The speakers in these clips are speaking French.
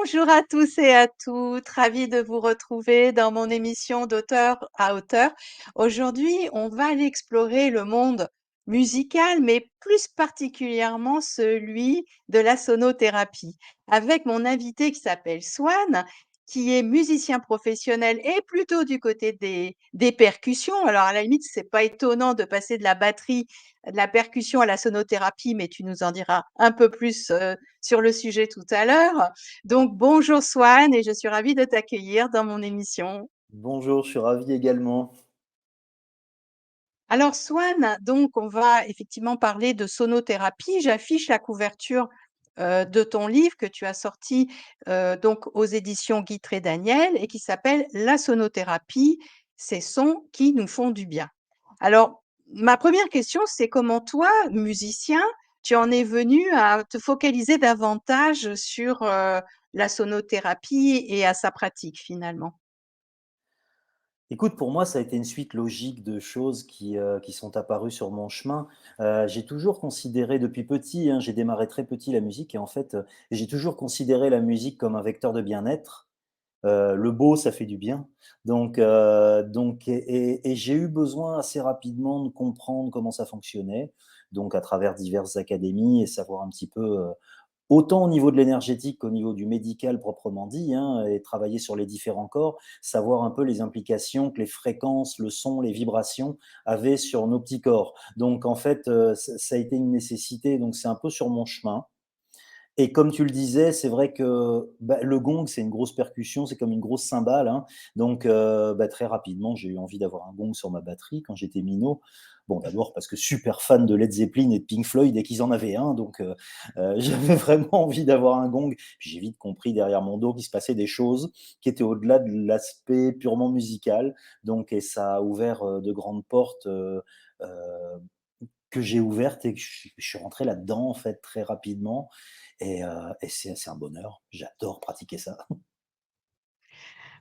Bonjour à tous et à toutes, ravie de vous retrouver dans mon émission d'auteur à auteur. Aujourd'hui, on va aller explorer le monde musical, mais plus particulièrement celui de la sonothérapie, avec mon invité qui s'appelle Swan, qui est musicien professionnel et plutôt du côté des percussions. Alors, à la limite, c'est pas étonnant de passer de la batterie, de la percussion à la sonothérapie, mais tu nous en diras un peu plus sur le sujet tout à l'heure. Donc, bonjour Swan, et je suis ravie de t'accueillir dans mon émission. Bonjour, je suis ravi également. Alors, Swan, donc, on va effectivement parler de sonothérapie. J'affiche la couverture de ton livre que tu as sorti donc aux éditions Guitry et Daniel et qui s'appelle La sonothérapie, ces sons qui nous font du bien. Alors, ma première question, c'est comment toi, musicien, tu en es venu à te focaliser davantage sur la sonothérapie et à sa pratique finalement? Écoute, pour moi, ça a été une suite logique de choses qui sont apparues sur mon chemin. J'ai toujours considéré depuis petit, hein, j'ai démarré très petit la musique et en fait, j'ai toujours considéré la musique comme un vecteur de bien-être. Le beau, ça fait du bien. Donc j'ai eu besoin assez rapidement de comprendre comment ça fonctionnait, donc à travers diverses académies et savoir un petit peu, autant au niveau de l'énergétique qu'au niveau du médical proprement dit, hein, et travailler sur les différents corps, savoir un peu les implications que les fréquences, le son, les vibrations avaient sur nos petits corps. Donc en fait, ça a été une nécessité, donc c'est un peu sur mon chemin. Et comme tu le disais, c'est vrai que, bah, le gong, c'est une grosse percussion, c'est comme une grosse cymbale, hein. Donc, bah, très rapidement, j'ai eu envie d'avoir un gong sur ma batterie quand j'étais minot. Bon, d'abord parce que super fan de Led Zeppelin et de Pink Floyd dès qu'ils en avaient un, donc j'avais vraiment envie d'avoir un gong. Puis j'ai vite compris derrière mon dos qu'il se passait des choses qui étaient au-delà de l'aspect purement musical. Donc et ça a ouvert, de grandes portes, heu, que j'ai ouvertes et que je suis rentré là-dedans, en fait, très rapidement et c'est un bonheur. J'adore pratiquer ça.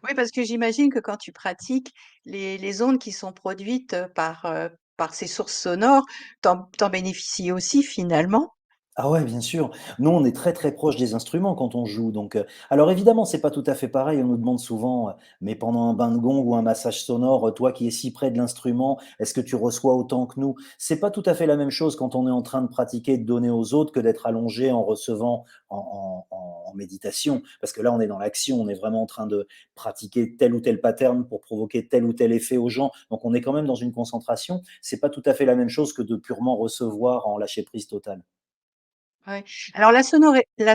Oui, parce que j'imagine que quand tu pratiques, les ondes qui sont produites par ces sources sonores, t'en bénéficies aussi finalement. Ah ouais, bien sûr. Nous, on est très, très proche des instruments quand on joue, donc alors évidemment, c'est pas tout à fait pareil. On nous demande souvent, «Mais pendant un bain de gong ou un massage sonore, toi qui es si près de l'instrument, est-ce que tu reçois autant que nous?» C'est pas tout à fait la même chose quand on est en train de pratiquer, de donner aux autres que d'être allongé en recevant en méditation. Parce que là, on est dans l'action, on est vraiment en train de pratiquer tel ou tel pattern pour provoquer tel ou tel effet aux gens. Donc on est quand même dans une concentration. C'est pas tout à fait la même chose que de purement recevoir en lâcher prise totale. Ouais. Alors la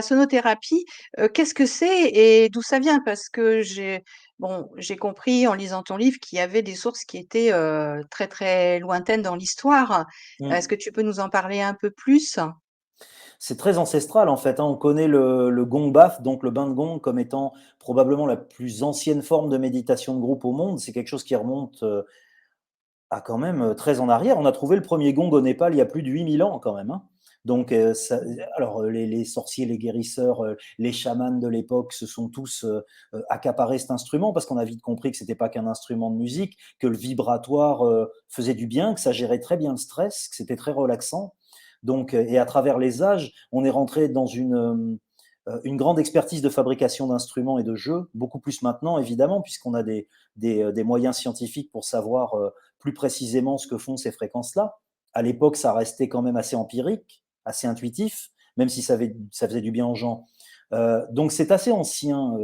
sonothérapie, qu'est-ce que c'est et d'où ça vient? Parce que j'ai compris en lisant ton livre qu'il y avait des sources qui étaient, très, très lointaines dans l'histoire. Est-ce Mmh. que tu peux nous en parler un peu plus? C'est très ancestral en fait, hein. On connaît le gong bath, donc le bain de gong, comme étant probablement la plus ancienne forme de méditation de groupe au monde. C'est quelque chose qui remonte, à quand même, très en arrière. On a trouvé le premier gong au Népal il y a plus de 8 000 ans quand même, hein. Donc ça alors, les sorciers, les guérisseurs, les chamans de l'époque se sont tous, accaparés cet instrument parce qu'on a vite compris que c'était pas qu'un instrument de musique, que le vibratoire, faisait du bien, que ça gérait très bien le stress, que c'était très relaxant. Donc et à travers les âges, on est rentré dans une grande expertise de fabrication d'instruments et de jeux, beaucoup plus maintenant évidemment puisqu'on a des moyens scientifiques pour savoir, plus précisément ce que font ces fréquences-là. À l'époque, ça restait quand même assez empirique, assez intuitif, même si ça faisait du bien aux gens. Donc c'est assez ancien,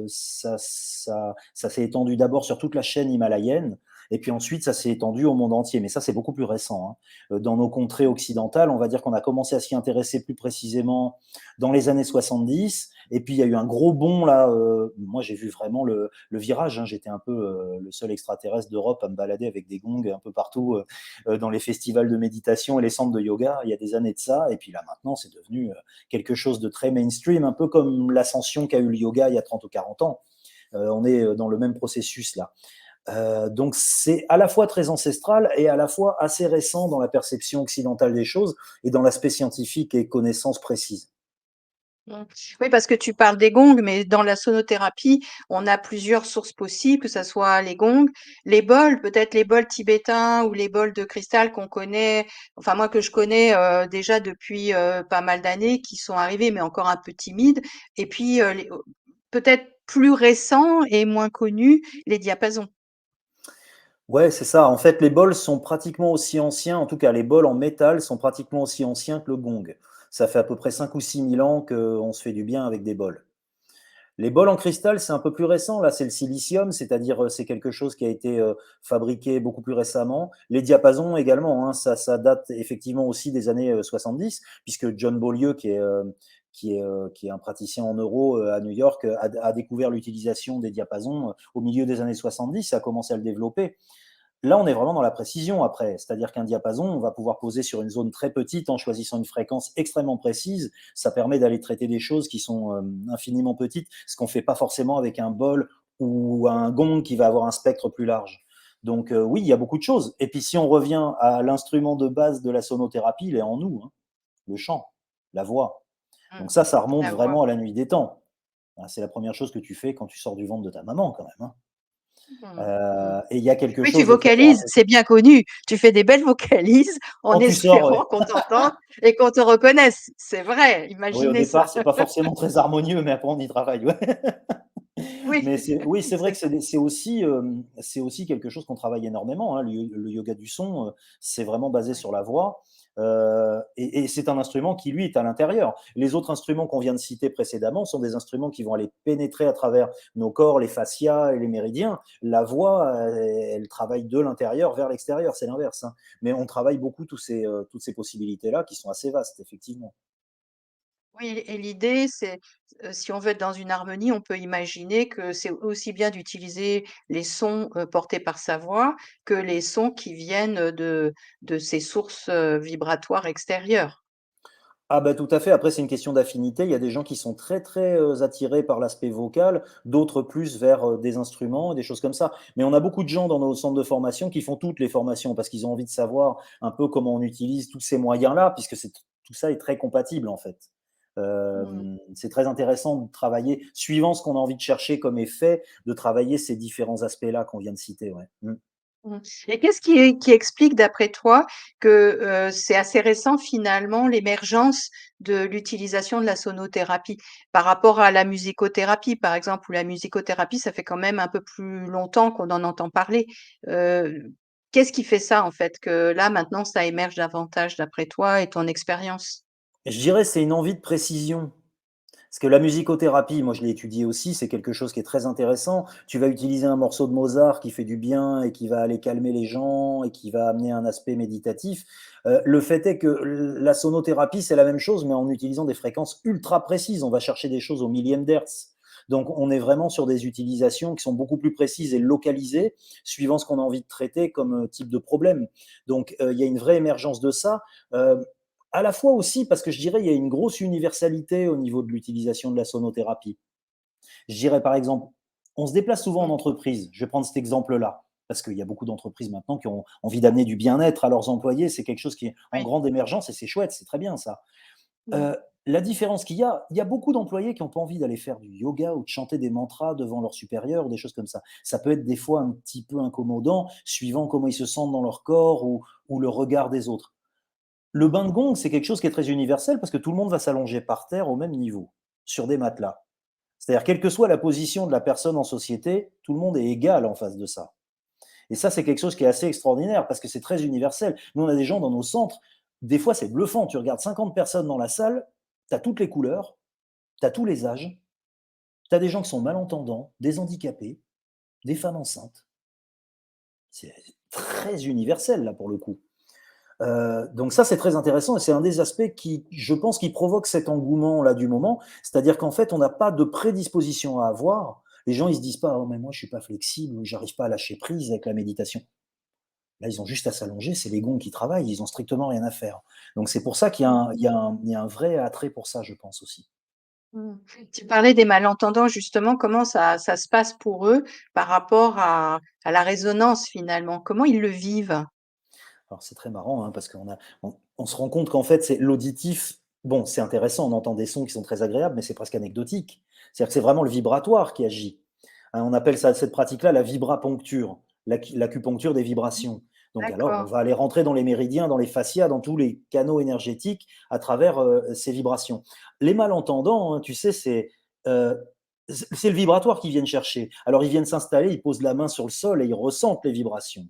ça s'est étendu d'abord sur toute la chaîne himalayenne et puis ensuite ça s'est étendu au monde entier. Mais ça, c'est beaucoup plus récent, hein. Dans nos contrées occidentales, on va dire qu'on a commencé à s'y intéresser plus précisément dans les années 70. Et puis il y a eu un gros bond là. Moi, j'ai vu vraiment le virage, hein. J'étais un peu le seul extraterrestre d'Europe à me balader avec des gongs un peu partout dans les festivals de méditation et les centres de yoga. Il y a des années de ça. Et puis là, maintenant, c'est devenu quelque chose de très mainstream, un peu comme l'ascension qu'a eu le yoga il y a 30 ou 40 ans. On est dans le même processus là. Donc c'est à la fois très ancestral et à la fois assez récent dans la perception occidentale des choses et dans l'aspect scientifique et connaissances précises. Mmh. Oui, parce que tu parles des gongs, mais dans la sonothérapie, on a plusieurs sources possibles, que ça soit les gongs, les bols, peut-être les bols tibétains ou les bols de cristal qu'on connaît, enfin moi que je connais déjà depuis pas mal d'années, qui sont arrivés, mais encore un peu timides. Et puis peut-être plus récents et moins connus, les diapasons. Ouais, c'est ça. En fait, les bols sont pratiquement aussi anciens, en tout cas les bols en métal sont pratiquement aussi anciens que le gong. Ça fait à peu près 5 ou 6 000 ans qu'on se fait du bien avec des bols. Les bols en cristal, c'est un peu plus récent. Là, c'est le silicium, c'est-à-dire c'est quelque chose qui a été fabriqué beaucoup plus récemment. Les diapasons également, hein, ça date effectivement aussi des années 70, puisque John Beaulieu, qui est un praticien en neuro à New York, a découvert l'utilisation des diapasons au milieu des années 70, a commencé à le développer. Là, on est vraiment dans la précision après, c'est-à-dire qu'un diapason, on va pouvoir poser sur une zone très petite en choisissant une fréquence extrêmement précise. Ça permet d'aller traiter des choses qui sont infiniment petites, ce qu'on ne fait pas forcément avec un bol ou un gong qui va avoir un spectre plus large. Donc oui, il y a beaucoup de choses. Et puis si on revient à l'instrument de base de la sonothérapie, il est en nous, hein, le chant, la voix. Mmh. Donc ça remonte La voix. vraiment à la nuit des temps. C'est la première chose que tu fais quand tu sors du ventre de ta maman quand même, hein. Mmh. Mmh. Et il y a quelque Oui, tu chose de très vocalises, c'est bien connu. Tu fais des belles vocalises en quand tu sors, espérant ouais. qu'on t'entende et qu'on te reconnaisse. C'est vrai, Oui, au imaginez ça. départ, c'est pas forcément très harmonieux, mais après on y travaille, ouais. Oui, Mais oui, c'est vrai que c'est c'est aussi quelque chose qu'on travaille énormément, hein. Le yoga du son, c'est vraiment basé oui. sur la voix, et c'est un instrument qui, lui, est à l'intérieur. Les autres instruments qu'on vient de citer précédemment sont des instruments qui vont aller pénétrer à travers nos corps, les fascias et les méridiens. La voix, elle travaille de l'intérieur vers l'extérieur, c'est l'inverse, hein. Mais on travaille beaucoup toutes ces possibilités-là qui sont assez vastes, effectivement. Oui et l'idée, c'est, si on veut être dans une harmonie, on peut imaginer que c'est aussi bien d'utiliser les sons, portés par sa voix que les sons qui viennent, de ces sources, vibratoires extérieures. Ah bah, tout à fait. Après, c'est une question d'affinité. Il y a des gens qui sont très, très, attirés par l'aspect vocal, d'autres plus vers, des instruments, des choses comme ça. Mais on a beaucoup de gens dans nos centres de formation qui font toutes les formations parce qu'ils ont envie de savoir un peu comment on utilise tous ces moyens-là, puisque c'est tout ça est très compatible, en fait. Mmh. C'est très intéressant de travailler, suivant ce qu'on a envie de chercher comme effet, de travailler ces différents aspects-là qu'on vient de citer, ouais. Mmh. Mmh et qu'est-ce qui explique d'après toi que, c'est assez récent finalement l'émergence de l'utilisation de la sonothérapie? Par rapport à la musicothérapie par exemple, où la musicothérapie ça fait quand même un peu plus longtemps qu'on en entend parler. Heu, Qu'est-ce qui fait ça en fait que là maintenant ça émerge davantage d'après toi et ton expérience? Je dirais c'est une envie de précision. Parce que la musicothérapie, moi je l'ai étudié aussi, c'est quelque chose qui est très intéressant. Tu vas utiliser un morceau de Mozart qui fait du bien et qui va aller calmer les gens et qui va amener un aspect méditatif. Le fait est que la sonothérapie, c'est la même chose, mais en utilisant des fréquences ultra précises. On va chercher des choses au millième d'hertz. Donc on est vraiment sur des utilisations qui sont beaucoup plus précises et localisées, suivant ce qu'on a envie de traiter comme type de problème. Donc il y a une vraie émergence de ça. Euh, à la fois aussi parce que je dirais il y a une grosse universalité au niveau de l'utilisation de la sonothérapie. Je dirais par exemple, on se déplace souvent en Mmh, entreprise. Je vais prendre cet exemple-là parce qu'il y a beaucoup d'entreprises maintenant qui ont envie d'amener du bien-être à leurs employés. C'est quelque chose qui est en oui. grande émergence et c'est chouette, c'est très bien ça. Mmh. Euh, la différence il y a beaucoup d'employés qui n'ont pas envie d'aller faire du yoga ou de chanter des mantras devant leurs supérieurs ou des choses comme ça. Ça peut être des fois un petit peu incommodant, suivant comment ils se sentent dans leur corps ou le regard des autres. Le bain de gong, c'est quelque chose qui est très universel parce que tout le monde va s'allonger par terre au même niveau, sur des matelas. C'est-à-dire, quelle que soit la position de la personne en société, tout le monde est égal en face de ça. Et ça, c'est quelque chose qui est assez extraordinaire parce que c'est très universel. Nous, on a des gens dans nos centres, des fois, c'est bluffant. Tu regardes 50 personnes dans la salle, tu as toutes les couleurs, tu as tous les âges, tu as des gens qui sont malentendants, des handicapés, des femmes enceintes. C'est très universel, là, pour le coup. Donc ça, c'est très intéressant et c'est un des aspects qui, je pense, qui provoque cet engouement-là du moment. C'est-à-dire qu'en fait, on n'a pas de prédisposition à avoir. Les gens, ils se disent pas, oh, mais moi, je suis pas flexible ou j'arrive pas à lâcher prise avec la méditation. Là, ils ont juste à s'allonger, c'est les gonds qui travaillent, ils ont strictement rien à faire. Donc c'est pour ça qu'il y a Mmh. il y a un vrai attrait pour ça, je pense aussi. Mmh. Tu parlais des malentendants justement, comment ça se passe pour eux par rapport à la résonance finalement? Comment ils le vivent? Alors c'est très marrant, hein, parce on se rend compte qu'en fait, c'est l'auditif. Bon, c'est intéressant, on entend des sons qui sont très agréables, mais c'est presque anecdotique. C'est-à-dire que c'est vraiment le vibratoire qui agit. Hein, on appelle ça, cette pratique-là la vibraponcture, l'acupuncture des vibrations. Donc alors, on D'accord. va aller rentrer dans les méridiens, dans les fascias, dans tous les canaux énergétiques à travers ces vibrations. Les malentendants, hein, tu sais, euh, c'est le vibratoire qu'ils viennent chercher. Alors ils viennent s'installer, ils posent la main sur le sol et ils ressentent les vibrations.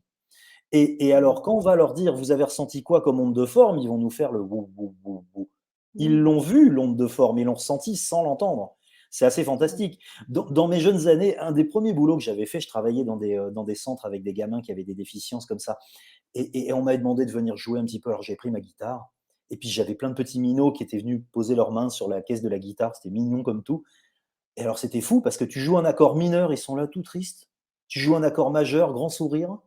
Et Mmh. alors, quand on va leur dire: «Vous avez ressenti quoi comme onde de forme?», ils vont nous faire le «wou, wou, wou, wou». Ils Mmh. l'ont vu, l'onde de forme, ils l'ont ressenti sans l'entendre. C'est assez Mmh. fantastique. Dans mes jeunes années, un des premiers boulots que j'avais fait, je travaillais dans des centres avec des gamins qui avaient des déficiences comme ça, et on m'avait demandé de venir jouer un petit peu. Alors j'ai pris ma guitare et puis j'avais plein de petits minots qui étaient venus poser leurs mains sur la caisse de la guitare, c'était mignon comme tout. Et alors c'était fou parce que tu joues un accord mineur, ils sont là tout tristes. Tu joues un accord majeur, grand sourire.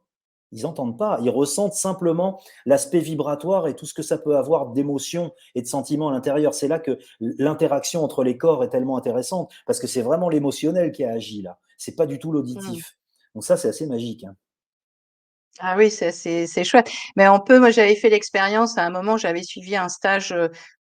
Ils entendent pas, ils ressentent simplement l'aspect vibratoire et tout ce que ça peut avoir d'émotions et de sentiments à l'intérieur. C'est là que l'interaction entre les corps est tellement intéressante parce que c'est vraiment l'émotionnel qui a agi là. C'est pas du tout Mmh. l'auditif. Donc ça, c'est assez magique, hein. Ah oui, c'est chouette. Mais on peut moi, j'avais fait l'expérience à un moment, j'avais suivi un stage,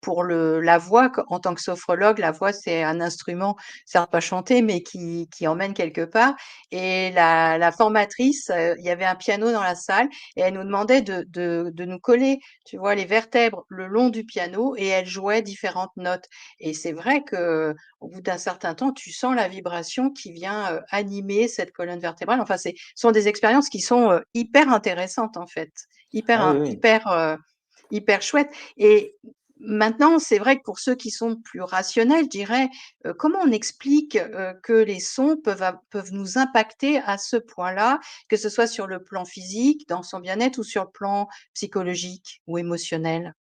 pour le la voix en tant que sophrologue. La voix, c'est un instrument, certes pas chanté, mais qui emmène quelque part et la formatrice, il y avait un piano dans la salle et elle nous demandait de nous coller, tu vois, les vertèbres le long du piano et elle jouait différentes notes et c'est vrai que au bout d'un certain temps, tu sens la vibration qui vient, animer cette colonne vertébrale. Enfin, c'est ce sont des expériences qui sont, hyper intéressantes, en fait, Ah oui, oui. hyper chouettes et maintenant, c'est vrai que pour ceux qui sont plus rationnels, je dirais, comment on explique, que les sons peuvent nous impacter à ce point-là, que ce soit sur le plan physique, dans son bien-être ou sur le plan psychologique ou émotionnel?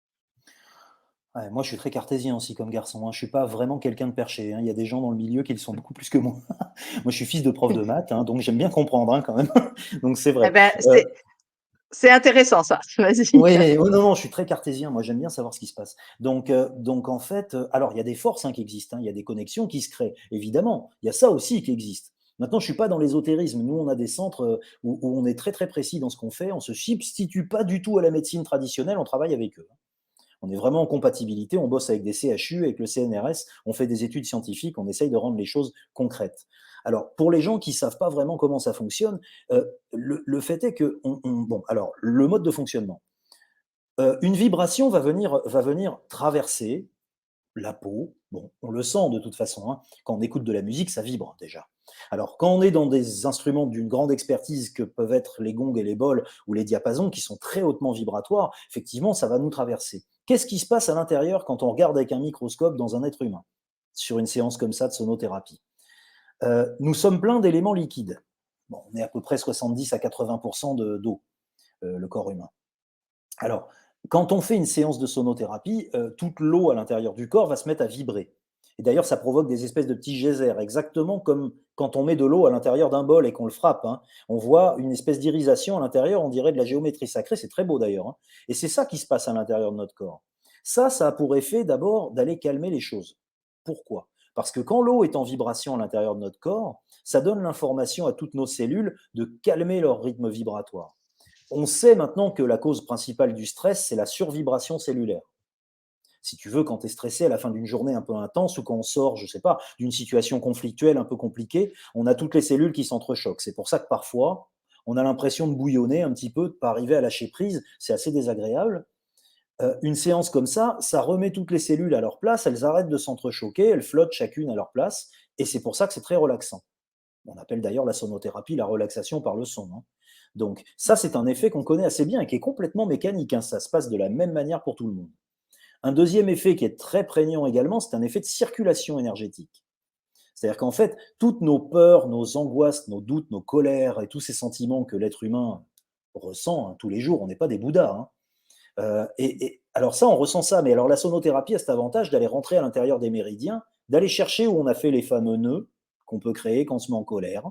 Ouais, moi, je suis très cartésien aussi comme garçon, hein. Je suis pas vraiment quelqu'un de perché, hein. Il y a des gens dans le milieu qui le sont beaucoup plus que moi. Moi, je suis fils de prof de maths, hein, donc j'aime bien comprendre, hein, quand même. Donc c'est Eh vrai. ben, Heu c'est intéressant ça. Vas-y. Oui, oh non, non, je suis très cartésien, moi j'aime bien savoir ce qui se passe. Donc en fait, alors il y a des forces, hein, qui existent, hein, il y a des connexions qui se créent, évidemment, il y a ça aussi qui existe. Maintenant, je suis pas dans l'ésotérisme. Nous, on a des centres, où on est très, très précis dans ce qu'on fait. On se substitue pas du tout à la médecine traditionnelle, on travaille avec eux, hein. On est vraiment en compatibilité, on bosse avec des CHU, avec le CNRS, on fait des études scientifiques, on essaye de rendre les choses concrètes. Alors, pour les gens qui savent pas vraiment comment ça fonctionne, le fait est que bon, alors le mode de fonctionnement. Une vibration va venir traverser la peau. Bon, on le sent de toute façon, hein. Quand on écoute de la musique, ça vibre déjà. Alors, quand on est dans des instruments d'une grande expertise que peuvent être les gongs et les bols ou les diapasons, qui sont très hautement vibratoires, effectivement, ça va nous traverser. Qu'est-ce qui se passe à l'intérieur quand on regarde avec un microscope dans un être humain, sur une séance comme ça de sonothérapie? Nous sommes pleins d'éléments liquides. Bon, on est à peu près 70 à 80% d'eau, le corps humain. Alors, quand on fait une séance de sonothérapie, toute l'eau à l'intérieur du corps va se mettre à vibrer. Et d'ailleurs, ça provoque des espèces de petits geysers, exactement comme quand on met de l'eau à l'intérieur d'un bol et qu'on le frappe, hein. On voit une espèce d'irisation à l'intérieur, on dirait de la géométrie sacrée, c'est très beau d'ailleurs, hein. Et c'est ça qui se passe à l'intérieur de notre corps. Ça a pour effet d'abord d'aller calmer les choses. Pourquoi? Parce que quand l'eau est en vibration à l'intérieur de notre corps, ça donne l'information à toutes nos cellules de calmer leur rythme vibratoire. On sait maintenant que la cause principale du stress, c'est la survibration cellulaire. Si tu veux, quand tu es stressé à la fin d'une journée un peu intense ou quand on sort, je ne sais pas, d'une situation conflictuelle un peu compliquée, on a toutes les cellules qui s'entrechoquent. C'est pour ça que parfois, on a l'impression de bouillonner un petit peu, de ne pas arriver à lâcher prise. C'est assez désagréable. Une séance comme ça remet toutes les cellules à leur place, elles arrêtent de s'entrechoquer, elles flottent chacune à leur place, et c'est pour ça que c'est très relaxant. On appelle d'ailleurs la sonothérapie la relaxation par le son, hein. Donc ça, c'est un effet qu'on connaît assez bien et qui est complètement mécanique, hein. Ça se passe de la même manière pour tout le monde. Un deuxième effet qui est très prégnant également, c'est un effet de circulation énergétique. C'est-à-dire qu'en fait, toutes nos peurs, nos angoisses, nos doutes, nos colères et tous ces sentiments que l'être humain ressent, hein, tous les jours, on n'est pas des bouddhas, hein. Et alors ça, on ressent ça, mais alors la sonothérapie a cet avantage d'aller rentrer à l'intérieur des méridiens, d'aller chercher où on a fait les fameux nœuds qu'on peut créer quand on se met en colère.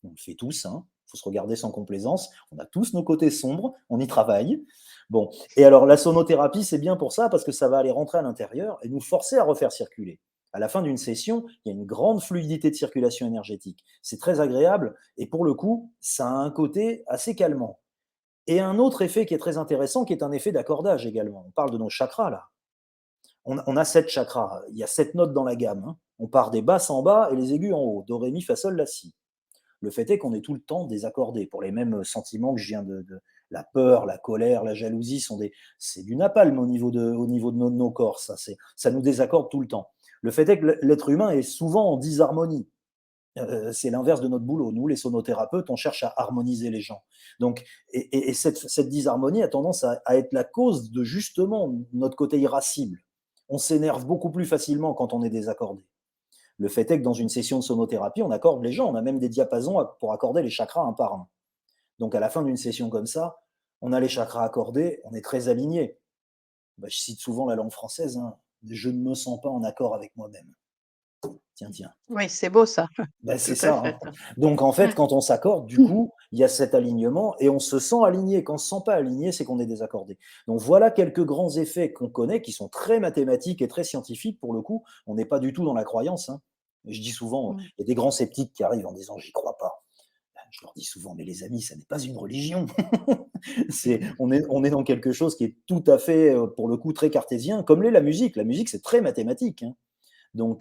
On le fait tous, hein. Il faut se regarder sans complaisance. On a tous nos côtés sombres, on y travaille. Bon, et alors la sonothérapie, c'est bien pour ça parce que ça va aller rentrer à l'intérieur et nous forcer à refaire circuler. À la fin d'une session, il y a une grande fluidité de circulation énergétique. C'est très agréable et pour le coup, ça a un côté assez calmant. Et un autre effet qui est très intéressant, qui est un effet d'accordage également. On parle de nos chakras là. On a 7 chakras. Il y a 7 notes dans la gamme, hein. On part des basses en bas et les aigus en haut. Do, ré, mi, fa, sol, la, si. Le fait est qu'on est tout le temps désaccordé pour les mêmes sentiments que je viens de la peur, la colère, la jalousie c'est du napalm au niveau de nos corps, ça nous désaccorde tout le temps. Le fait est que l'être humain est souvent en disharmonie. C'est l'inverse de notre boulot. Nous, les sonothérapeutes, on cherche à harmoniser les gens. Donc, et cette disharmonie a tendance à être la cause de justement notre côté irascible. On s'énerve beaucoup plus facilement quand on est désaccordé. Le fait est que dans une session de sonothérapie, on accorde les gens. On a même des diapasons pour accorder les chakras un par un. Donc, à la fin d'une session comme ça, on a les chakras accordés, on est très aligné. Bah, je cite souvent la langue française, hein. Je ne me sens pas en accord avec moi-même. Tiens, tiens. Oui, c'est beau ça, Ben, tout c'est à ça, fait. hein. Donc en fait, quand on s'accorde, du coup, il y a cet alignement et on se sent aligné. Quand on se sent pas aligné, c'est qu'on est désaccordé. Donc voilà quelques grands effets qu'on connaît, qui sont très mathématiques et très scientifiques pour le coup. On n'est pas du tout dans la croyance, hein. Je dis souvent, Mmh. il y a des grands sceptiques qui arrivent en disant: «J'y crois pas». Ben, je leur dis souvent: «Mais les amis, ça n'est pas une religion». On est dans quelque chose qui est tout à fait, pour le coup, très cartésien, comme l'est la musique. La musique, c'est très mathématique, hein. Mmh.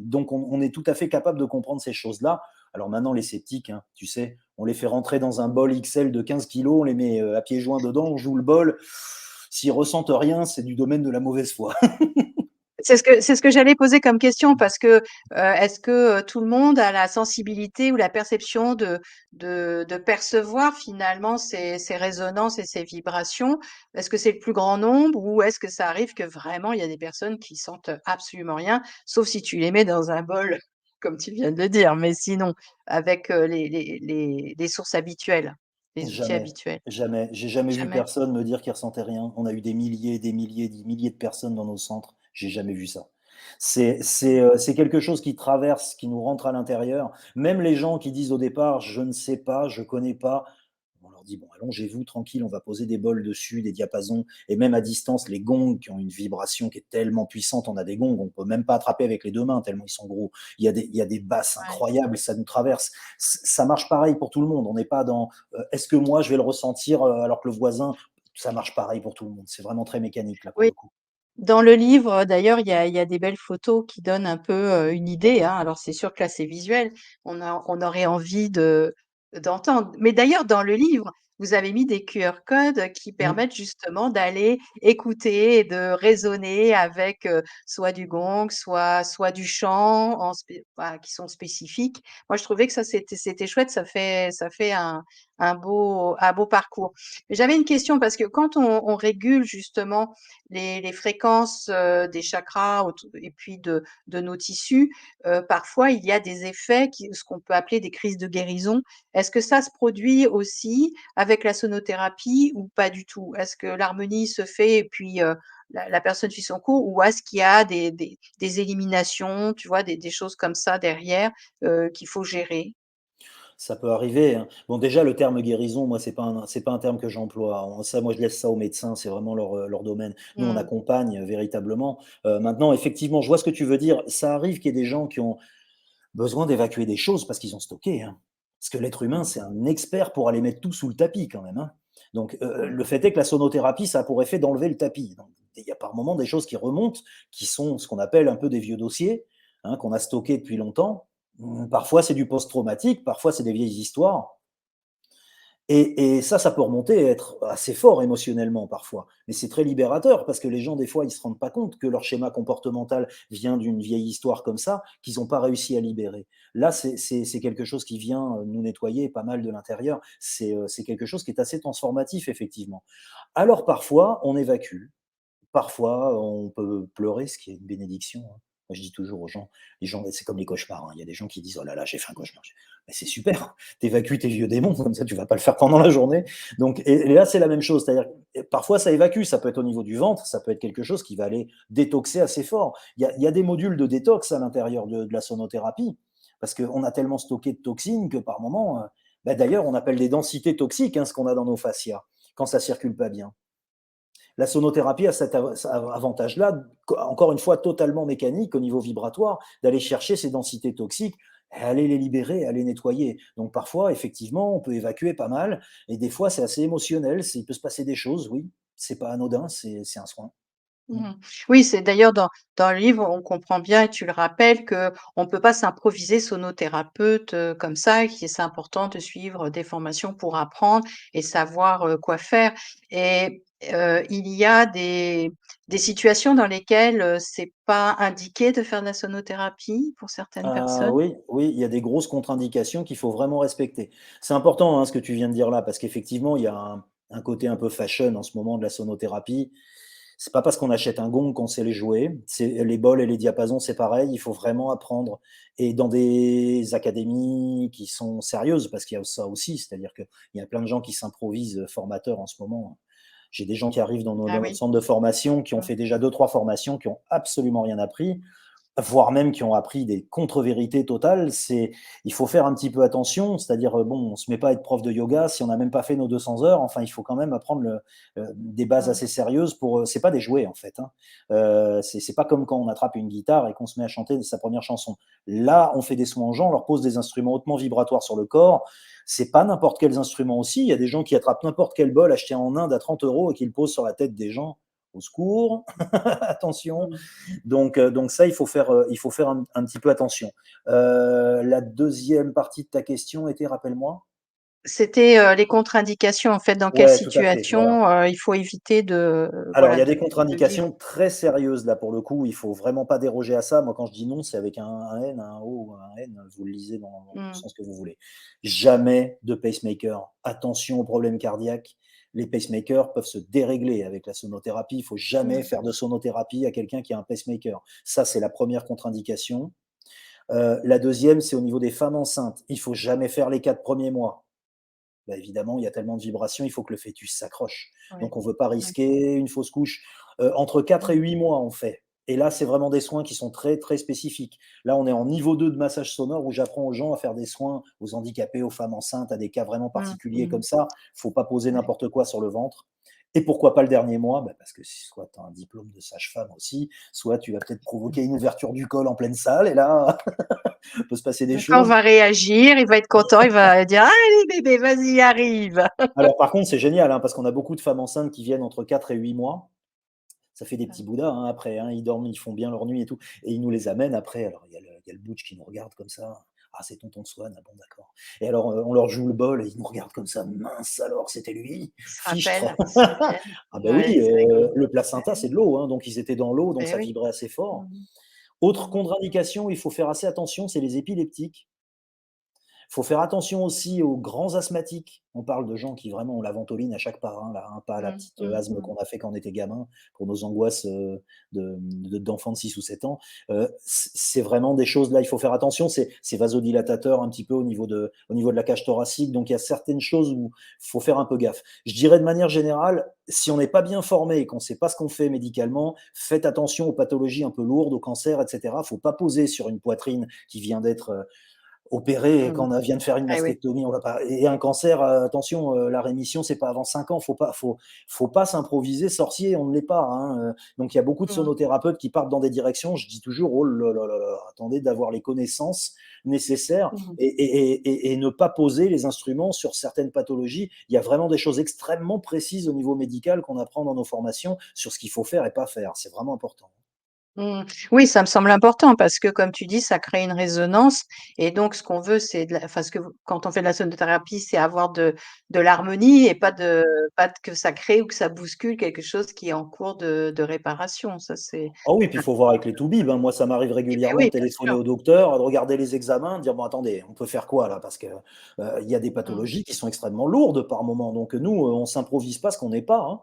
Donc on est tout à fait capable de comprendre ces choses-là. Alors maintenant, les sceptiques, hein, tu sais, on les fait rentrer dans un bol XL de 15 kilos, on les met à pieds joints dedans, on joue le bol. S'ils ressentent rien, c'est du domaine de la mauvaise foi. C'est ce que j'allais poser comme question parce que, est-ce que, tout le monde a la sensibilité ou la perception de percevoir finalement ces résonances et ces vibrations? Est-ce que c'est le plus grand nombre ou est-ce que ça arrive que vraiment il y a des personnes qui sentent absolument rien, sauf si tu les mets dans un bol, comme tu viens de le dire, mais sinon avec, les sources habituelles, les outils Jamais, habituels? jamais. J'ai jamais vu Jamais? personne me dire qu'il ressentait rien. On a eu des milliers, des milliers de personnes dans nos centres. J'ai jamais vu ça. Mmh. C'est quelque chose qui traverse, qui nous rentre à l'intérieur. Même les gens qui disent au départ: «Je ne sais pas, je connais pas», on leur dit: «Bon, allongez-vous tranquille, on va poser des bols dessus, des diapasons», et même à distance, les gongs qui ont une vibration qui est tellement puissante. On a des gongs, on peut même pas attraper avec les 2 mains tellement ils sont gros. Il y a des basses Ouais. incroyables, ça nous traverse. Ça marche pareil pour tout le monde. On n'est pas dans, est-ce que moi je vais le ressentir, alors que le voisin, ça marche pareil pour tout le monde. C'est vraiment très mécanique là pour Oui. le coup. Dans le livre, d'ailleurs, il y a des belles photos qui donnent un peu, une idée, hein. Alors c'est sûr que là, c'est visuel, on aurait envie de d'entendre. Mais d'ailleurs, dans le livre, vous avez mis des QR codes qui Mmh. permettent justement d'aller écouter et de raisonner avec, soit du gong, soit du chant voilà, qui sont spécifiques. Moi, je trouvais que ça, c'était chouette, ça fait un beau parcours. Mais j'avais une question parce que quand on régule justement les fréquences, des chakras et puis de nos tissus, parfois il y a des effets ce qu'on peut appeler des crises de guérison. Est-ce que ça se produit aussi avec la sonothérapie ou pas du tout? Est-ce que l'harmonie se fait et puis, la personne suit son cours ou est-ce qu'il y a des éliminations, tu vois, des choses comme ça derrière, qu'il faut gérer? Ça peut arriver, hein. Bon, déjà, le terme guérison, moi, c'est pas un terme que j'emploie. Ça, moi, je laisse ça aux médecins, c'est vraiment leur domaine. Nous, on Mmh. accompagne, véritablement. Maintenant, effectivement, je vois ce que tu veux dire. Ça arrive qu'il y ait des gens qui ont besoin d'évacuer des choses parce qu'ils ont stocké, hein. Parce que l'être humain, Mmh. c'est un expert pour aller mettre tout sous le tapis quand même, hein. Donc, Mmh. le fait est que la sonothérapie, ça a pour effet d'enlever le tapis. Donc, il y a par moments des choses qui remontent, qui sont ce qu'on appelle un peu des vieux dossiers, hein, qu'on a stockés depuis longtemps. Parfois, c'est du post-traumatique, parfois, c'est des vieilles histoires. Et ça peut remonter et être assez fort émotionnellement parfois. Mais c'est très libérateur parce que les gens, des fois, ils se rendent pas compte que leur schéma comportemental vient d'une vieille histoire comme ça, qu'ils n'ont pas réussi à libérer. Là, c'est quelque chose qui vient, nous nettoyer pas mal de l'intérieur. C'est quelque chose qui est assez transformatif, effectivement. Alors parfois, on évacue. Parfois, on peut pleurer, ce qui est une bénédiction, hein. Moi, je dis toujours aux gens, les gens, c'est comme les cauchemars, hein. Il y a des gens qui disent: «Oh là là, j'ai fait un cauchemar». Mais c'est super, tu évacues tes vieux démons, comme ça tu vas pas le faire pendant la journée. Donc et là, c'est la même chose, c'est-à-dire parfois ça évacue, ça peut être au niveau du ventre, ça peut être quelque chose qui va aller détoxer assez fort. Il y a des modules de détox à l'intérieur de la sonothérapie, parce qu'on a tellement stocké de toxines que par moment, d'ailleurs, on appelle des densités toxiques, hein, ce qu'on a dans nos fascias, quand ça circule pas bien. La sonothérapie a cet avantage-là, encore une fois totalement mécanique au niveau vibratoire, d'aller chercher ces densités toxiques et aller les libérer, aller nettoyer. Donc parfois, effectivement, on peut évacuer pas mal et des fois, c'est assez émotionnel, il peut se passer des choses, oui. C'est pas anodin, c'est un soin. Mmh. Mmh. Oui, c'est d'ailleurs dans le livre, on comprend bien et tu le rappelles que on peut pas s'improviser sonothérapeute, comme ça et que c'est important de suivre des formations pour apprendre et savoir, quoi faire et il y a des situations dans lesquelles, c'est pas indiqué de faire de la sonothérapie pour certaines Ah personnes? oui, oui, il y a des grosses contre-indications qu'il faut vraiment respecter. C'est important, hein, ce que tu viens de dire là, parce qu'effectivement, il y a un côté un peu fashion en ce moment de la sonothérapie. C'est pas parce qu'on achète un gong qu'on sait les jouer. C'est les bols et les diapasons, c'est pareil, il faut vraiment apprendre et dans des académies qui sont sérieuses, parce qu'il y a ça aussi, c'est-à-dire qu'il y a plein de gens qui s'improvisent formateurs en ce moment. J'ai des gens qui arrivent Ah dans notre oui. centre de formation, qui ont Mmh. fait déjà deux trois formations, qui ont absolument rien appris, voire même qui ont appris des contre-vérités totales. Il faut faire un petit peu attention, c'est-à-dire, bon, on se met pas à être prof de yoga si on n'a même pas fait nos 200 heures. Enfin, il faut quand même apprendre des bases Mmh. assez sérieuses pour, c'est pas des jouets, en fait, hein. C'est pas comme quand on attrape une guitare et qu'on se met à chanter sa première chanson. Là, on fait des soins aux gens, on leur pose des instruments hautement vibratoires sur le corps. C'est pas n'importe quels instruments aussi. Il y a des gens qui attrapent n'importe quel bol acheté en Inde à 30 € et qui le posent sur la tête des gens. Au secours, attention. Mmh. Donc ça, il faut faire un petit peu attention. La deuxième partie de ta question était, rappelle-moi? C'était, les contre-indications, en fait, dans quelle Ouais, tout à fait, voilà. situation, il faut éviter de, Alors, il voilà, y a des de vivre. contre-indications très sérieuses là pour le coup, il faut vraiment pas déroger à ça. Moi, quand je dis non, c'est avec un N, un O ou un N, vous le lisez dans le Mmh. sens que vous voulez. Jamais de pacemaker. Attention aux problèmes cardiaques. Les pacemakers peuvent se dérégler avec la sonothérapie. Il faut jamais Mmh. faire de sonothérapie à quelqu'un qui a un pacemaker. Ça, c'est la première contre-indication. La deuxième, c'est au niveau des femmes enceintes. Il faut jamais faire les 4 premiers mois. Bah, évidemment, il y a tellement de vibrations, il faut que le fœtus s'accroche. Ouais. Donc on ne veut pas Ouais. risquer une fausse couche. Entre 4 et Mmh. 8 mois, on fait. Et là, c'est vraiment des soins qui sont très, très spécifiques. Là, on est en niveau 2 de massage sonore où j'apprends aux gens à faire des soins aux handicapés, aux femmes enceintes, à des cas vraiment Mmh. particuliers Mmh. comme ça. Il ne faut pas poser Ouais. n'importe quoi sur le ventre. Et pourquoi pas le dernier mois? Bah, parce que soit tu as un diplôme de sage-femme aussi, soit tu vas peut-être provoquer une ouverture du col en pleine salle et là, il peut se passer des Le corps choses. va réagir, il va être content, il va dire: «Allez bébé, vas-y, arrive!» Alors par contre, c'est génial, hein, parce qu'on a beaucoup de femmes enceintes qui viennent entre 4 et 8 mois. Ça fait des petits bouddhas, hein, après, hein, ils dorment, ils font bien leur nuit et tout et ils nous les amènent après. Alors il y a le butch qui nous regarde comme ça: «Ah, c'est tonton Swan, ah bon d'accord» et alors, on leur joue le bol et ils nous regardent comme ça: «Mince alors, c'était lui? Ils se Fichtre!» rappellent, ils se souviennent. Ah ben Ouais, oui, c'est rigolo. le Ouais, placenta, c'est de l'eau, hein, donc ils étaient dans l'eau, donc beh ça oui. vibrait assez fort. Mmh. Autre Mmh. contre-indication où il faut faire assez attention, c'est les épileptiques. Faut faire attention aussi aux grands asthmatiques. On parle de gens qui vraiment ont la ventoline à chaque pas, hein, là, hein, pas la Mmh. petite, Mmh. asthme Mmh. qu'on a fait quand on était gamin pour nos angoisses, d'enfants de 6 ou 7 ans. C'est vraiment des choses là, il faut faire attention. C'est vasodilatateur un petit peu au niveau de la cage thoracique, donc il y a certaines choses où il faut faire un peu gaffe. Je dirais de manière générale, si on n'est pas bien formé et qu'on ne sait pas ce qu'on fait médicalement, faites attention aux pathologies un peu lourdes, aux cancers et cetera. Faut pas poser sur une poitrine qui vient d'être, opéré Mmh. quand on vient de faire une Ah oui. mastectomie, on va pas et un cancer, attention, la rémission, c'est pas avant 5 ans. Faut pas s'improviser sorcier, on ne l'est pas, hein, donc il y a beaucoup de Mmh. sonothérapeutes qui partent dans des directions. Je dis toujours: «Oh là là là là, attendez d'avoir les connaissances nécessaires Mmh. et ne pas poser les instruments sur certaines pathologies». Il y a vraiment des choses extrêmement précises au niveau médical qu'on apprend dans nos formations sur ce qu'il faut faire et pas faire. C'est vraiment important. Mmh. Oui, ça me semble important parce que comme tu dis, ça crée une résonance et donc ce qu'on veut, c'est de la enfin, ce que quand on fait de la sonothérapie, c'est avoir de l'harmonie et pas de que ça crée ou que ça bouscule quelque chose qui est en cours de réparation. Ça, c'est Ah oui, puis il faut voir avec les important. toubibs, hein. Moi, ça m'arrive Et beh, régulièrement oui, de bien téléphoner sûr. au docteur, de regarder les examens, de dire: «Bon attendez, on peut faire quoi là?» parce que, il y a des Mmh. pathologies qui sont extrêmement lourdes par moment, donc nous, on s'improvise pas ce qu'on n'est pas, hein.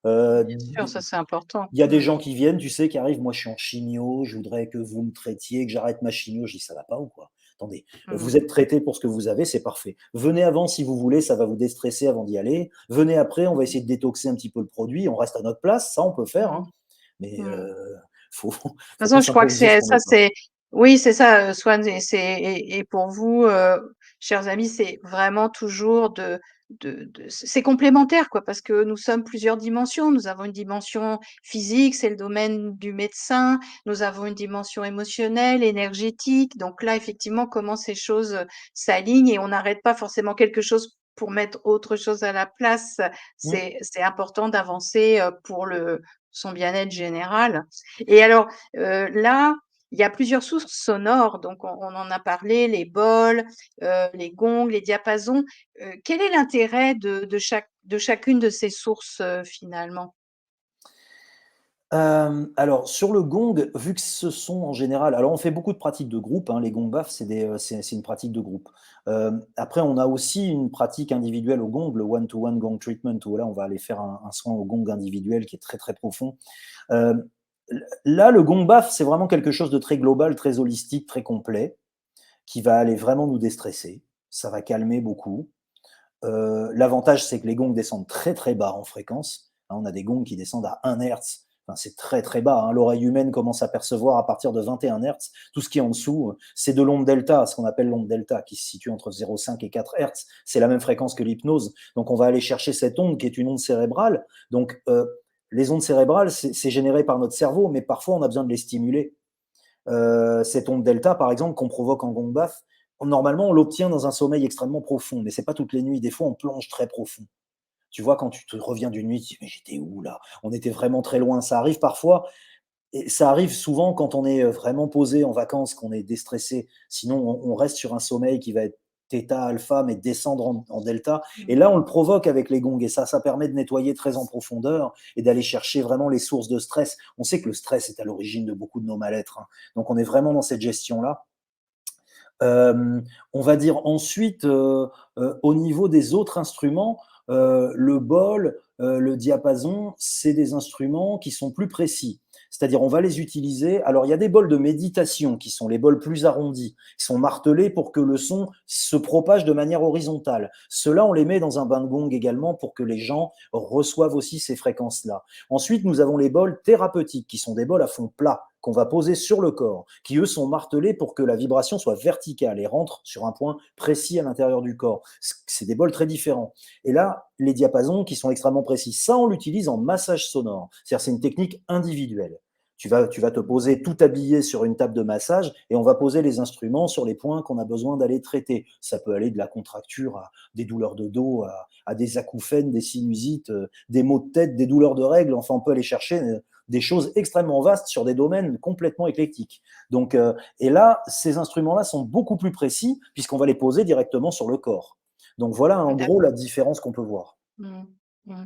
Bien sûr, ça, c'est important. Il y a des Mmh. gens qui viennent, tu sais, qui arrivent: «Moi, je suis en chimio, je voudrais que vous me traitiez, que j'arrête ma chimio». Je dis: «Ça va pas ou quoi? Attendez, Mmh. vous êtes traité pour ce que vous avez, c'est parfait. Venez avant si vous voulez, ça va vous déstresser avant d'y aller. Venez après, on va Mmh. essayer de détoxer un petit peu le produit, on reste à notre place». Ça, on peut faire, Mmh. hein, mais Mmh. faut De toute faut pas façon, je crois que s'improviser ce c'est qu'on ça, n'est pas. c'est oui, c'est ça, Swan et pour vous, chers amis, c'est vraiment toujours c'est complémentaire, quoi, parce que nous sommes plusieurs dimensions. Nous avons une dimension physique, c'est le domaine du médecin. Nous avons une dimension émotionnelle, énergétique. Donc là, effectivement, comment ces choses, s'alignent et on n'arrête pas forcément quelque chose pour mettre autre chose à la place. Mmh. C'est important d'avancer, pour son bien-être général. Et alors, là, il y a plusieurs sources sonores, donc on en a parlé, les bols, les gongs, les diapasons. Quel est l'intérêt de chacune de ces sources, finalement? Alors sur le gong, vu que ce sont en général alors on fait beaucoup de pratiques de groupe, hein, les gong baffs, c'est une pratique de groupe. Après on a aussi une pratique individuelle au gong, le one to one gong treatment, où là on va aller faire un soin au gong individuel qui est très, très profond. Hem, Là, le gong baff, c'est vraiment quelque chose de très global, très holistique, très complet, qui va aller vraiment nous déstresser. Ça va calmer beaucoup. L'avantage, c'est que les gongs descendent très très bas en fréquence. Hein, on a des gongs qui descendent à 1 Hertz. Enfin, c'est très très bas. Hein. L'oreille humaine commence à percevoir à partir de 21 Hertz. Tout ce qui est en dessous, c'est de l'onde delta, ce qu'on appelle l'onde delta, qui se situe entre 0,5 et 4 Hertz. C'est la même fréquence que l'hypnose. Donc, on va aller chercher cette onde qui est une onde cérébrale. Donc, les ondes cérébrales, c'est généré par notre cerveau, mais parfois, on a besoin de les stimuler. Cette onde delta, par exemple, qu'on provoque en gong baff, normalement, on l'obtient dans un sommeil extrêmement profond, mais c'est pas toutes les nuits. Des fois, on plonge très profond. Tu vois, quand tu te reviens d'une nuit, tu dis, mais j'étais où là? On était vraiment très loin. Ça arrive parfois, et ça arrive souvent quand on est vraiment posé en vacances, qu'on est déstressé. Sinon, on reste sur un sommeil qui va être θ, alpha, mais descendre en delta. Et là, on le provoque avec les gongs. Et ça permet de nettoyer très en profondeur et d'aller chercher vraiment les sources de stress. On sait que le stress est à l'origine de beaucoup de nos mal-être. Hein. Donc, on est vraiment dans cette gestion-là. On va dire ensuite, au niveau des autres instruments, le bol, le diapason, c'est des instruments qui sont plus précis. C'est-à-dire, on va les utiliser. Alors, il y a des bols de méditation qui sont les bols plus arrondis, qui sont martelés pour que le son se propage de manière horizontale. Ceux-là, on les met dans un bain de gong également pour que les gens reçoivent aussi ces fréquences-là. Ensuite, nous avons les bols thérapeutiques, qui sont des bols à fond plat, qu'on va poser sur le corps, qui eux sont martelés pour que la vibration soit verticale et rentre sur un point précis à l'intérieur du corps. C'est des bols très différents. Et là, les diapasons qui sont extrêmement précis, ça on l'utilise en massage sonore. C'est-à-dire c'est une technique individuelle. Tu vas te poser tout habillé sur une table de massage et on va poser les instruments sur les points qu'on a besoin d'aller traiter. Ça peut aller de la contracture à des douleurs de dos, à des acouphènes, des sinusites, des maux de tête, des douleurs de règles. Enfin, on peut aller chercher des choses extrêmement vastes sur des domaines complètement éclectiques. Donc, et là, ces instruments-là sont beaucoup plus précis puisqu'on va les poser directement sur le corps. Donc voilà en gros la D'accord. différence qu'on peut voir. Mmh. Mmh.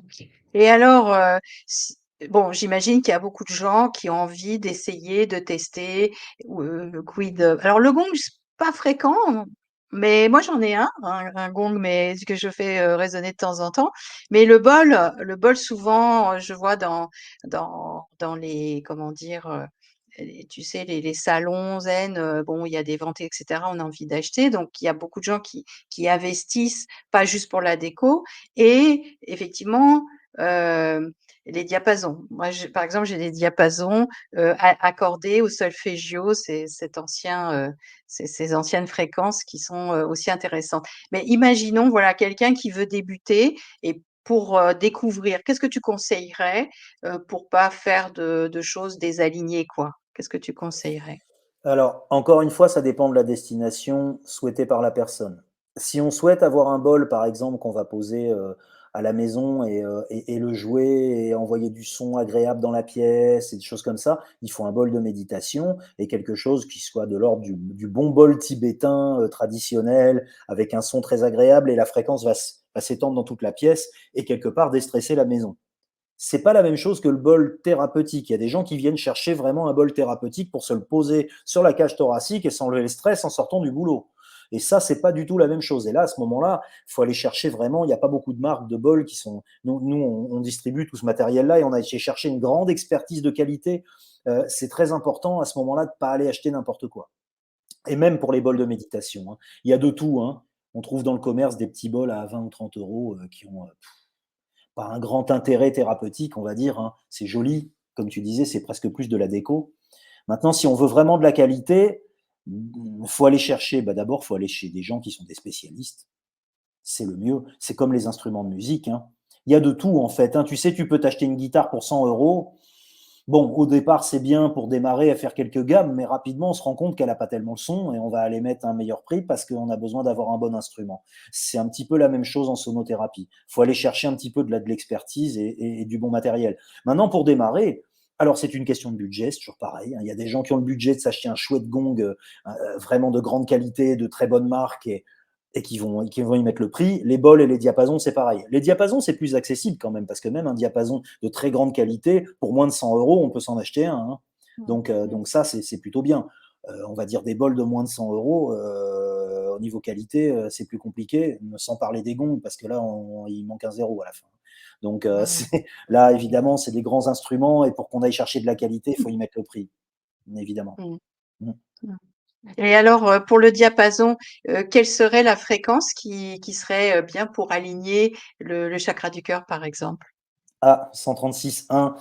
Et alors, si bon, j'imagine qu'il y a beaucoup de gens qui ont envie d'essayer, de tester ou, quid, alors le gong, c'est pas fréquent, mais moi j'en ai un gong, mais que je fais, résonner de temps en temps. Mais le bol souvent, je vois dans les comment dire? Tu sais les salons zen, bon, il y a des ventes et cetera, on a envie d'acheter, donc il y a beaucoup de gens qui investissent, pas juste pour la déco et effectivement, hem, les diapasons. Moi, par exemple, j'ai des diapasons, accordés au solfeggio, c'est cet ancien, ces anciennes fréquences qui sont, aussi intéressantes. Mais imaginons, voilà, quelqu'un qui veut débuter et pour, découvrir, qu'est-ce que tu conseillerais, pour pas faire de choses désalignées, quoi? Qu'est-ce que tu conseillerais? Alors, encore une fois, ça dépend de la destination souhaitée par la personne. Si on souhaite avoir un bol, par exemple, qu'on va poser, à la maison et le jouer et envoyer du son agréable dans la pièce et des choses comme ça, il faut un bol de méditation et quelque chose qui soit de l'ordre du bon bol tibétain, traditionnel, avec un son très agréable et la fréquence va s'étendre dans toute la pièce et quelque part déstresser la maison. C'est pas la même chose que le bol thérapeutique. Il y a des gens qui viennent chercher vraiment un bol thérapeutique pour se le poser sur la cage thoracique et s'enlever le stress en sortant du boulot. Et ça, c'est pas du tout la même chose. Et là, à ce moment-là, il faut aller chercher vraiment. Il n'y a pas beaucoup de marques de bols qui sont. Nous on distribue tout ce matériel-là et on a été chercher une grande expertise de qualité. C'est très important à ce moment-là de ne pas aller acheter n'importe quoi. Et même pour les bols de méditation. Hein. Il y a de tout. Hein. On trouve dans le commerce des petits bols à 20 ou 30 euros qui ont pas un grand intérêt thérapeutique, on va dire. Hein. C'est joli, comme tu disais, c'est presque plus de la déco. Maintenant, si on veut vraiment de la qualité, il faut aller chercher. Bah, d'abord, il faut aller chez des gens qui sont des spécialistes. C'est le mieux. C'est comme les instruments de musique. Hein. Il y a de tout, en fait. Hein. Tu sais, tu peux t'acheter une guitare pour 100 euros. Bon, au départ, c'est bien pour démarrer à faire quelques gammes, mais rapidement, on se rend compte qu'elle n'a pas tellement le son et on va aller mettre un meilleur prix parce qu'on a besoin d'avoir un bon instrument. C'est un petit peu la même chose en sonothérapie. Il faut aller chercher un petit peu de l'expertise et du bon matériel. Maintenant, pour démarrer, Alors, c'est une question de budget, c'est toujours pareil, hein. Il y a des gens qui ont le budget de s'acheter un chouette gong, vraiment de grande qualité, de très bonne marque et qui vont y mettre le prix. Les bols et les diapasons, c'est pareil. Les diapasons, c'est plus accessible quand même, parce que même un diapason de très grande qualité, pour moins de 100 euros, on peut s'en acheter un, hein. Mmh, Donc mmh. ça, c'est plutôt bien. On va dire des bols de moins de 100 euros, au niveau qualité, c'est plus compliqué, sans parler des gongs, parce que là, il manque un zéro à la fin. Donc, Mmh. là, évidemment, c'est des grands instruments et pour qu'on aille chercher de la qualité, il faut y mettre le prix, évidemment. Mmh. Mmh. Mmh. Et alors, pour le diapason, quelle serait la fréquence qui serait, bien pour aligner le chakra du cœur, par exemple? Ah, 136,1,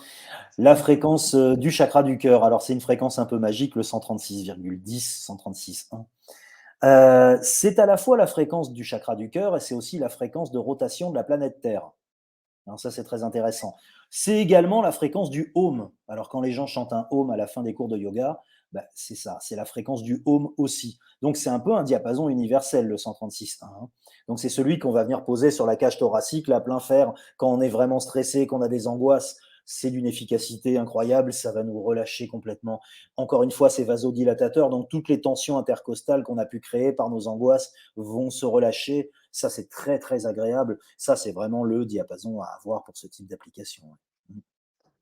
la fréquence, du chakra du cœur. Alors, c'est une fréquence un peu magique, le 136,10, 136,1. C'est à la fois la fréquence du chakra du cœur et c'est aussi la fréquence de rotation de la planète Terre. Alors ça, c'est très intéressant. C'est également la fréquence du home. Alors quand les gens chantent un home à la fin des cours de yoga, bah, c'est ça, c'est la fréquence du home aussi. Donc c'est un peu un diapason universel, le 136.1, hein. Donc c'est celui qu'on va venir poser sur la cage thoracique, là, plein fer, quand on est vraiment stressé, qu'on a des angoisses. C'est d'une efficacité incroyable, ça va nous relâcher complètement. Encore une fois, c'est vasodilateur, donc toutes les tensions intercostales qu'on a pu créer par nos angoisses vont se relâcher. Ça, c'est très, très agréable. Ça, c'est vraiment le diapason à avoir pour ce type d'application, ouais. Mmh.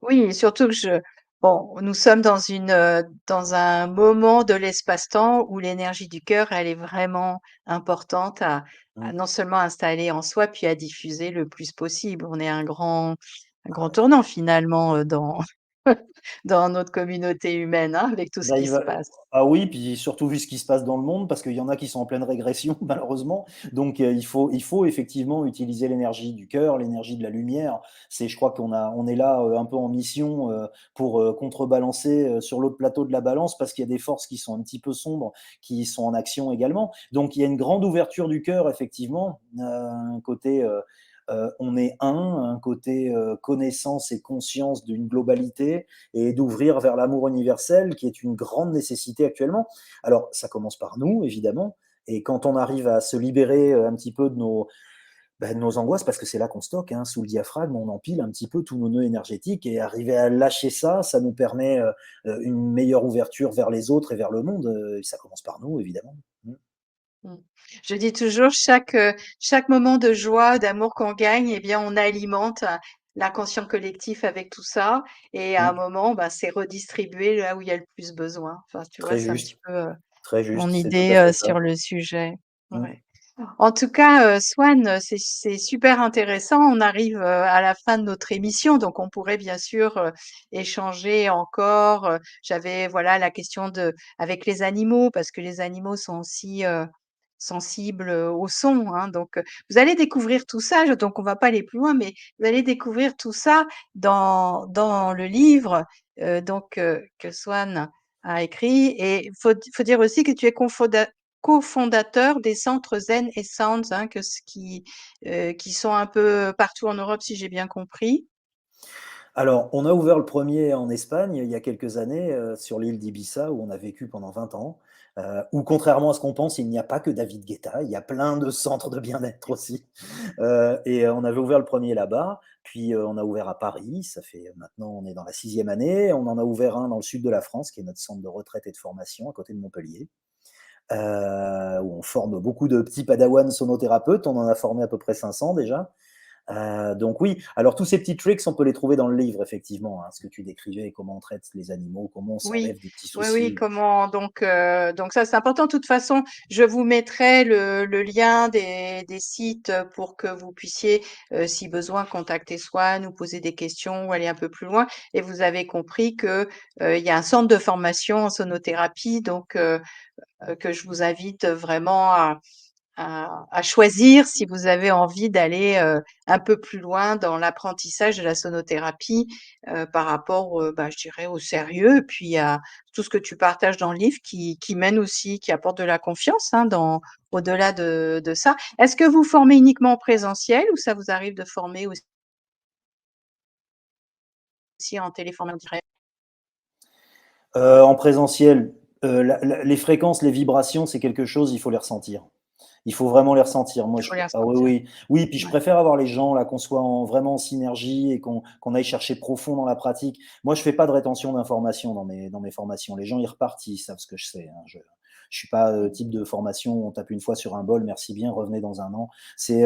Oui, et surtout que bon, nous sommes dans un moment de l'espace-temps où l'énergie du cœur, elle est vraiment importante à Mmh. non seulement installer en soi, puis à diffuser le plus possible. On est à un Ah grand ouais. tournant finalement, dans dans notre communauté humaine, hein, avec tout ce Bah, qui il se va passe. ah oui, puis surtout vu ce qui se passe dans le monde, parce qu'il y en a qui sont en pleine régression malheureusement. Donc, il faut effectivement utiliser l'énergie du cœur, l'énergie de la lumière. Je crois on est là, un peu en mission, pour, contrebalancer, sur l'autre plateau de la balance, parce qu'il y a des forces qui sont un petit peu sombres, qui sont en action également. Donc il y a une grande ouverture du cœur effectivement, un côté, on est un côté, connaissance et conscience d'une globalité et d'ouvrir vers l'amour universel qui est une grande nécessité actuellement. Alors, ça commence par nous, évidemment, et quand on arrive à se libérer un petit peu de nos angoisses, parce que c'est là qu'on stocke, hein, sous le diaphragme, on empile un petit peu tous nos nœuds énergétiques, et arriver à lâcher ça, ça nous permet une meilleure ouverture vers les autres et vers le monde, et ça commence par nous, évidemment. Mm. Mmh. Je dis toujours chaque moment de joie, d'amour qu'on gagne, eh bien, on alimente, l'inconscient collectif avec tout ça et à un Mm. moment, bah, c'est redistribué là où il y a le plus besoin. Enfin, tu vois, c'est un petit peu, Très juste, mon c'est tout idée, à fait ça. sur le sujet. Mm. Ouais. En tout cas, Swan, c'est super intéressant. On arrive, à la fin de notre émission, donc on pourrait bien sûr, échanger encore, j'avais voilà la question de avec les animaux parce que les animaux sont aussi, sensibles, au son, hein, donc vous allez découvrir tout ça, donc on va pas aller plus loin, mais vous allez découvrir tout ça dans le livre, que Swan a écrit et faut dire aussi que tu es cofondateur des centres Zen et Sounds, hein, qui sont un peu partout en Europe, si j'ai bien compris. Alors, on a ouvert le premier en Espagne il y a quelques années, sur l'île d'Ibiza où on a vécu pendant 20 ans, où contrairement à ce qu'on pense, il n'y a pas que David Guetta, il y a plein de centres de bien-être aussi. On avait ouvert le premier là-bas, puis, on a ouvert à Paris, ça fait maintenant on est dans la 6e année. On en a ouvert un dans le sud de la France, qui est notre centre de retraite et de formation à côté de Montpellier, où on forme beaucoup de petits padawans sonothérapeutes. On en a formé à peu près 500 déjà. Donc oui, alors tous ces petits tricks, on peut les trouver dans le livre effectivement, hein, ce que tu décrivais, comment on traite les animaux, comment on Oui, s'enlève des petits oui, oui, soucis. comment donc ça, c'est important. De toute façon, je vous mettrai le lien des sites pour que vous puissiez, si besoin, contacter Swan ou poser des questions ou aller un peu plus loin. Et vous avez compris que, il y a un centre de formation en sonothérapie, que je vous invite vraiment à choisir si vous avez envie d'aller un peu plus loin dans l'apprentissage de la sonothérapie par rapport, bah, je dirais, au sérieux, et puis à tout ce que tu partages dans le livre qui mène aussi, qui apporte de la confiance, hein, au-delà de ça. Est-ce que vous formez uniquement en présentiel ou ça vous arrive de former aussi en téléformation direct? En présentiel, les fréquences, les vibrations, c'est quelque chose, il faut les ressentir. Il faut vraiment les ressentir. Moi, Il faut les ah oui, ressentir. oui. Oui, puis je Ouais. préfère avoir les gens là, qu'on soit vraiment en synergie et qu'on aille chercher profond dans la pratique. Moi, je fais pas de rétention d'informations dans mes formations. Les gens, ils repartent, ils savent ce que je sais, hein. Je suis pas, type de formation où on tape une fois sur un bol: «Merci bien, revenez dans un an». C'est,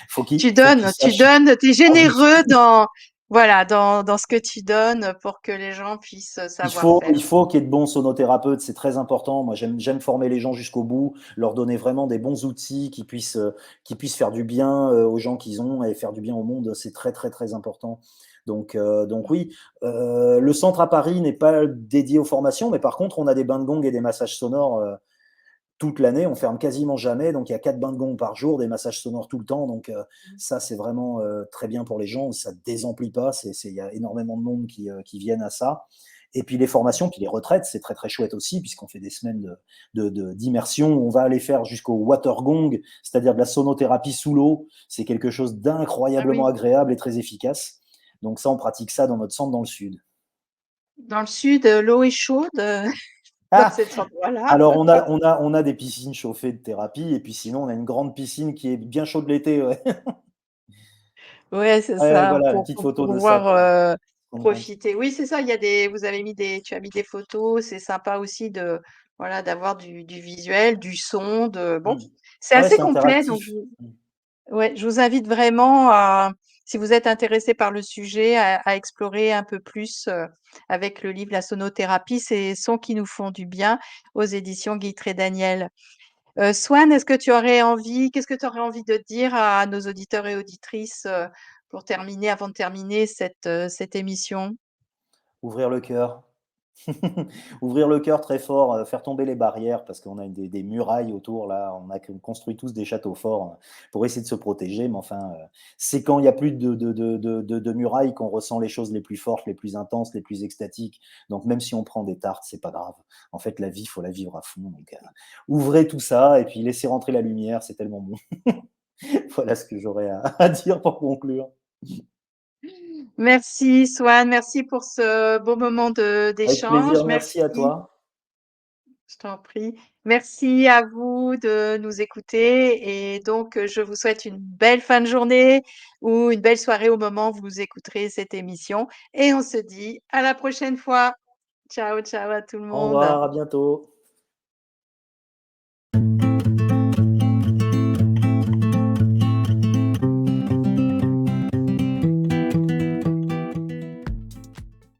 faut qu'ils Tu sachent. donnes, tu es Ah oui. généreux dans voilà, dans ce que tu donnes pour que les gens puissent, savoir Il faire. faut qu'il y ait de bons sonothérapeutes, c'est très important. Moi, j'aime former les gens jusqu'au bout, leur donner vraiment des bons outils qui puissent faire du bien, aux gens qu'ils ont et faire du bien au monde. C'est très, très, très important. Donc oui, le centre à Paris n'est pas dédié aux formations, mais par contre, on a des bains de gong et des massages sonores, toute l'année. On ferme quasiment jamais, donc il y a 4 bains de gong par jour, des massages sonores tout le temps. Donc ça, c'est vraiment, très bien pour les gens. Ça désemplit pas. Il y a énormément de monde qui viennent à ça. Et puis les formations, puis les retraites, c'est très très chouette aussi, puisqu'on fait des semaines d'immersion. On va aller faire jusqu'au water gong, c'est-à-dire de la sonothérapie sous l'eau. C'est quelque chose Ah d'incroyablement oui, agréable et très efficace. Donc ça, on pratique ça dans notre centre dans le sud. dans le sud, l'eau est chaude, dans Ah, cet endroit-là. alors on a des piscines chauffées de thérapie et puis sinon on a une grande piscine qui est bien chaude l'été, ouais. Ouais, c'est Ouais, ça, voilà, une petite pour photo de ça, pouvoir, content. profiter. Oui, c'est ça, tu as mis des photos, c'est sympa aussi de voilà, d'avoir du visuel, du son, de bon, Mmh. c'est Ouais, assez c'est complet donc interactif. Mmh. je vous invite vraiment à si vous êtes intéressé par le sujet, à explorer un peu plus, avec le livre La sonothérapie, ces sons qui nous font du bien aux éditions Guitry Daniel. Swan, qu'est-ce que tu aurais envie de dire à nos auditeurs et auditrices, pour terminer avant de terminer cette émission? Ouvrir le cœur. Ouvrir le cœur très fort, faire tomber les barrières parce qu'on a des murailles autour là, on construit tous des châteaux forts, pour essayer de se protéger, mais enfin, c'est quand il y a plus de murailles qu'on ressent les choses les plus fortes, les plus intenses, les plus extatiques. Donc même si on prend des tartes, c'est pas grave. En fait, la vie, il faut la vivre à fond, donc ouvrez tout ça et puis laissez rentrer la lumière, c'est tellement bon. Voilà ce que j'aurais à dire pour conclure. Merci Swan, merci pour ce beau moment Avec plaisir, d'échange. merci à Merci, toi. je t'en prie. Merci à vous de nous écouter et donc, je vous souhaite une belle fin de journée ou une belle soirée au moment où vous écouterez cette émission et on se dit à la prochaine fois. Ciao, ciao à tout le Au monde. revoir, à bientôt.